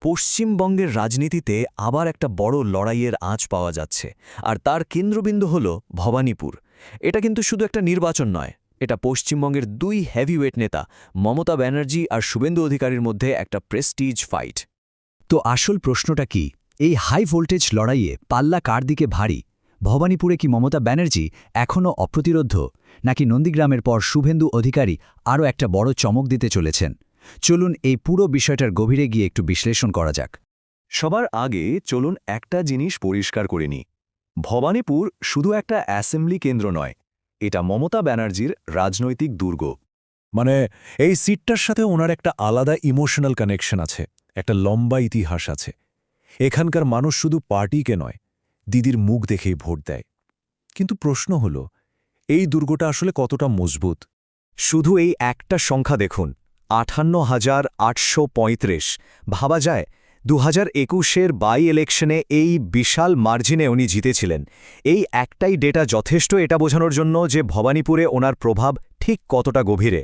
পশ্চিমবঙ্গের রাজনীতিতে আবার একটা বড় লড়াইয়ের আঁচ পাওয়া যাচ্ছে, আর তার কেন্দ্রবিন্দু হল ভবানীপুর। এটা কিন্তু শুধু একটা নির্বাচন নয়, এটা পশ্চিমবঙ্গের দুই হেভিওয়েট নেতা মমতা ব্যানার্জি আর শুভেন্দু অধিকারীর মধ্যে একটা প্রেস্টিজ ফাইট। তো আসল প্রশ্নটা কি? এই হাই ভোল্টেজ লড়াইয়ে পাল্লা কার দিকে ভারী? ভবানীপুরে কি মমতা ব্যানার্জি এখনও অপ্রতিরোধ্য, নাকি নন্দীগ্রামের পর শুভেন্দু অধিকারী আরও একটা বড় চমক দিতে চলেছেন? চলুন এই পুরো বিষয়টার গভীরে গিয়ে একটু বিশ্লেষণ করা যাক। সবার আগে চলুন একটা জিনিস পরিষ্কার করে নিই। ভবানীপুর শুধু একটা অ্যাসেম্বলি কেন্দ্র নয়, এটা মমতা ব্যানার্জির রাজনৈতিক দুর্গ। মানে এই সিটটার সাথে ওনার একটা আলাদা ইমোশনাল কানেকশন আছে, একটা লম্বা ইতিহাস আছে। এখানকার মানুষ শুধু পার্টিকে নয়, দিদির মুখ দেখেই ভোট দেয়। কিন্তু প্রশ্ন হল, এই দুর্গটা আসলে কতটা মজবুত? শুধু এই একটা সংখ্যা দেখুন, 58,835। ভাবা যায় 2021-এর বাই ইলেকশনে এই বিশাল মার্জিনে উনি জিতেছিলেন। এই একটাই ডেটা যথেষ্ট এটা বোঝানোর জন্য যে ভবানীপুরে ওনার প্রভাব ঠিক কতটা গভীরে।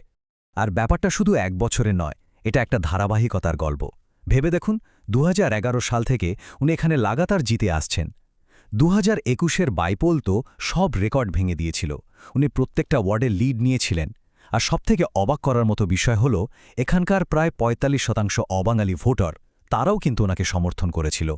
আর ব্যাপারটা শুধু এক বছরে নয়, এটা একটা ধারাবাহিকতার গল্প। ভেবে দেখুন, 2011 সাল থেকে উনি এখানে লাগাতার জিতে আসছেন। 2021-এর বাইপোল তো সব রেকর্ড ভেঙে দিয়েছিল। উনি প্রত্যেকটা ওয়ার্ডে লিড নিয়েছিলেন। আর সবথেকে অবাক করার মতো বিষয় হল, এখানকার প্রায় 45% অবাঙালি ভোটার, তারাও কিন্তু ওনাকে সমর্থন করেছিল।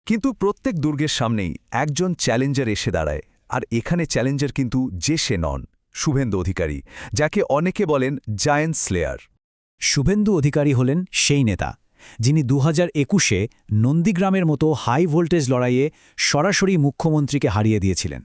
কিন্তু প্রত্যেক দুর্গের সামনেই একজন চ্যালেঞ্জার এসে দাঁড়ায়, আর এখানে চ্যালেঞ্জার কিন্তু যে সে নন, শুভেন্দু অধিকারী, যাকে অনেকে বলেন জায়ান্ট স্লেয়ার। শুভেন্দু অধিকারী হলেন সেই নেতা, যিনি 2021-এ নন্দীগ্রামের মতো হাই ভোল্টেজ লড়াইয়ে সরাসরি মুখ্যমন্ত্রীকে হারিয়ে দিয়েছিলেন।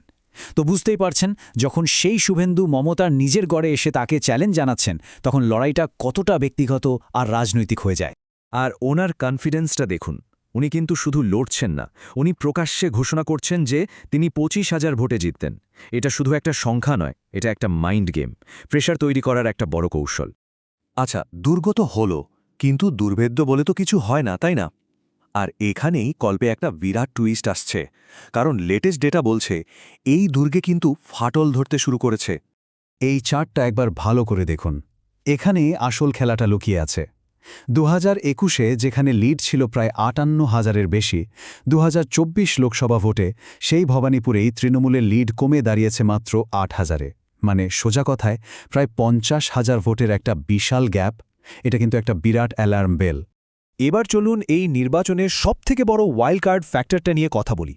তো বুঝতেই পারছেন, যখন সেই শুভেন্দু মমতার নিজের গড়ে এসে তাকে চ্যালেঞ্জ জানাচ্ছেন, তখন লড়াইটা কতটা ব্যক্তিগত আর রাজনৈতিক হয়ে যায়। আর ওনার কনফিডেন্সটা দেখুন, উনি কিন্তু শুধু লড়ছেন না, উনি প্রকাশ্যে ঘোষণা করছেন যে তিনি 25,000 ভোটে জিততেন। এটা শুধু একটা সংখ্যা নয়, এটা একটা মাইন্ড গেম, প্রেশার তৈরি করার একটা বড় কৌশল। আচ্ছা, দুর্গ তো হলো, কিন্তু দুর্ভেদ্য বলে তো কিছু হয় না, তাই না? আর এখানেই গল্পে একটা বিরাট টুইস্ট আসছে, কারণ লেটেস্ট ডেটা বলছে এই দুর্গে কিন্তু ফাটল ধরতে শুরু করেছে। এই চার্টটা একবার ভালো করে দেখুন, এখানে আসল খেলাটা লুকিয়ে আছে। 2021-এ যেখানে লিড ছিল প্রায় 58,000-এর বেশি, 2024 লোকসভা ভোটে সেই ভবানীপুরেই তৃণমূলের লিড কমে দাঁড়িয়েছে মাত্র 8,000-এ। মানে সোজা কথায় প্রায় 50,000 ভোটের একটা বিশাল গ্যাপ। এটা কিন্তু একটা বিরাট অ্যালার্ম বেল। এবার চলুন এই নির্বাচনের সবথেকে বড় ওয়াইল্ড কার্ড ফ্যাক্টরটা নিয়ে কথা বলি।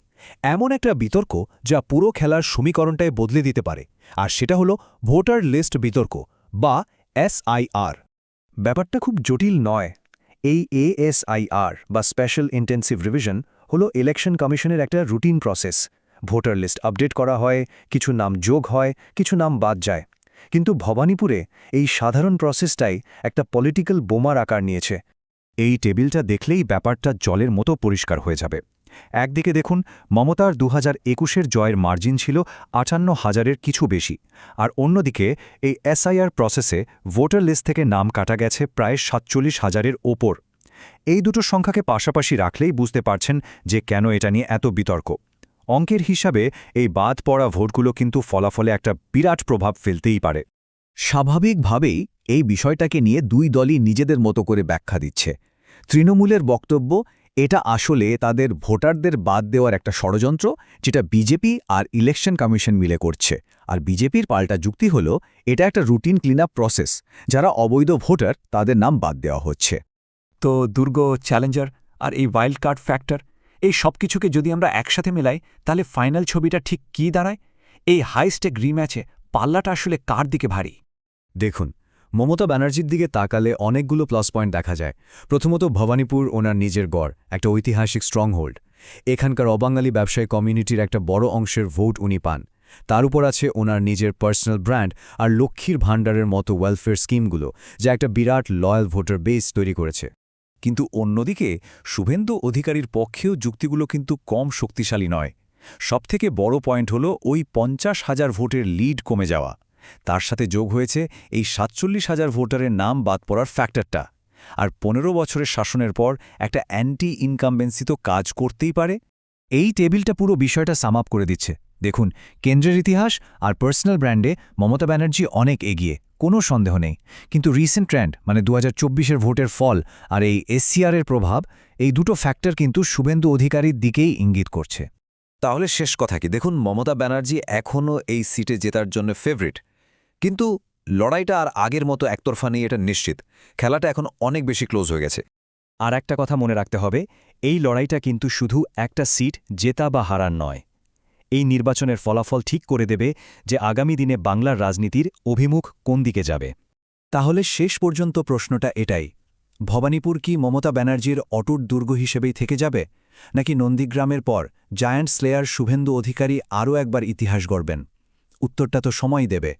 এমন একটা বিতর্ক যা পুরো খেলার সমীকরণটাই বদলে দিতে পারে, আর সেটা হলো ভোটার লিস্ট বিতর্ক বা SIR। ব্যাপারটা খুব জটিল নয়। এই ASIR বা স্পেশাল ইন্টেন্সিভ রিভিশন হলো ইলেকশন কমিশনের একটা routine process. Voter list update করা হয়, কিছু নাম যোগ হয়, কিছু নাম বাদ যায়। কিন্তু ভবানীপুরে এই সাধারণ প্রসেসটাই একটা পলিটিক্যাল বোমার আকার নিয়েছে। এই টেবিলটা দেখলেই ব্যাপারটা জলের মতো পরিষ্কার হয়ে যাবে। একদিকে দেখুন, মমতার 2021-এর জয়ের মার্জিন ছিল 58,000-এর কিছু বেশি, আর অন্যদিকে এই SIR প্রসেসে ভোটার লিস্ট থেকে নাম কাটা গেছে প্রায় 47,000-এর ওপর। এই দুটো সংখ্যাকে পাশাপাশি রাখলেই বুঝতে পারছেন যে কেন এটা নিয়ে এত বিতর্ক। অঙ্কের হিসাবে এই বাদ পড়া ভোটগুলো কিন্তু ফলাফলে একটা বিরাট প্রভাব ফেলতেই পারে। স্বাভাবিকভাবেই এই বিষয়টাকে নিয়ে দুই দলই নিজেদের মতো করে ব্যাখ্যা দিচ্ছে। তৃণমূলের বক্তব্য, এটা আসলে তাদের ভোটারদের বাদ দেওয়ার একটা ষড়যন্ত্র, যেটা বিজেপি আর ইলেকশন কমিশন মিলে করছে। আর বিজেপির পাল্টা যুক্তি হল, এটা একটা রুটিন ক্লিনআপ প্রসেস, যারা অবৈধ ভোটার তাদের নাম বাদ দেওয়া হচ্ছে। তো দুর্গ, চ্যালেঞ্জার আর এই ওয়াইল্ড কার্ড ফ্যাক্টর, এই সব কিছুকে যদি আমরা একসাথে মেলাই, তাহলে ফাইনাল ছবিটা ঠিক কী দাঁড়ায়? এই হাই স্টেক রিম্যাচে পাল্লাটা আসলে কার দিকে ভারী? দেখুন, মমতা ব্যানার্জির দিকে তাকালে অনেকগুলো প্লাস পয়েন্ট দেখা যায়। প্রথমত, ভবানীপুর ওনার নিজের গড়, একটা ঐতিহাসিক স্ট্রংহোল্ড। এখানকার অবাঙালি ব্যবসায়ী কমিউনিটির একটা বড় অংশের ভোট উনি পান। তার উপর আছে ওনার নিজের পার্সোনাল ব্র্যান্ড আর লক্ষ্মীর ভাণ্ডারের মতো ওয়েলফেয়ার স্কিমগুলো, যা একটা বিরাট লয়াল ভোটার বেস তৈরি করেছে। কিন্তু অন্যদিকে শুভেন্দু অধিকারীর পক্ষেও যুক্তিগুলো কিন্তু কম শক্তিশালী নয়। সবথেকে বড় পয়েন্ট হল ওই 50,000 ভোটের লিড কমে যাওয়া। তার সাথে যোগ হয়েছে এই 47,000 ভোটারের নাম বাদ পড়ার ফ্যাক্টরটা। আর 15 বছরের শাসনের পর একটা অ্যান্টি ইনকামবেন্সি তো কাজ করতেই পারে। এই টেবিলটা পুরো বিষয়টা সাম আপ করে দিচ্ছে। দেখুন, কেন্দ্রের ইতিহাস আর পার্সোনাল ব্র্যান্ডে মমতা ব্যানার্জি অনেক এগিয়ে, কোনো সন্দেহ নেই। কিন্তু রিসেন্ট ট্রেন্ড মানে 2024-এর ভোটের ফল আর এই এসসিআরের প্রভাব, এই দুটো ফ্যাক্টর কিন্তু শুভেন্দু অধিকারীর দিকেই ইঙ্গিত করছে। তাহলে শেষ কথা কি, দেখুন মমতা ব্যানার্জি এখনও এই সিটে জেতার জন্য ফেভারিট, কিন্তু লড়াইটা আর আগের মতো একতরফা নেই, এটা নিশ্চিত। খেলাটা এখন অনেক বেশি ক্লোজ হয়ে গেছে। আর একটা কথা মনে রাখতে হবে, এই লড়াইটা কিন্তু শুধু একটা সিট জেতা বা হারার নয়। এই নির্বাচনের ফলাফল ঠিক করে দেবে যে আগামী দিনে বাংলার রাজনীতির অভিমুখ কোন দিকে যাবে। তাহলে শেষ পর্যন্ত প্রশ্নটা এটাই, ভবানীপুর কি মমতা ব্যানার্জির অটুট দুর্গ হিসেবেই থেকে যাবে, নাকি নন্দীগ্রামের পর জায়ান্ট স্লেয়ার শুভেন্দু অধিকারী আরও একবার ইতিহাস গড়বেন? উত্তরটা তো সময় দেবে।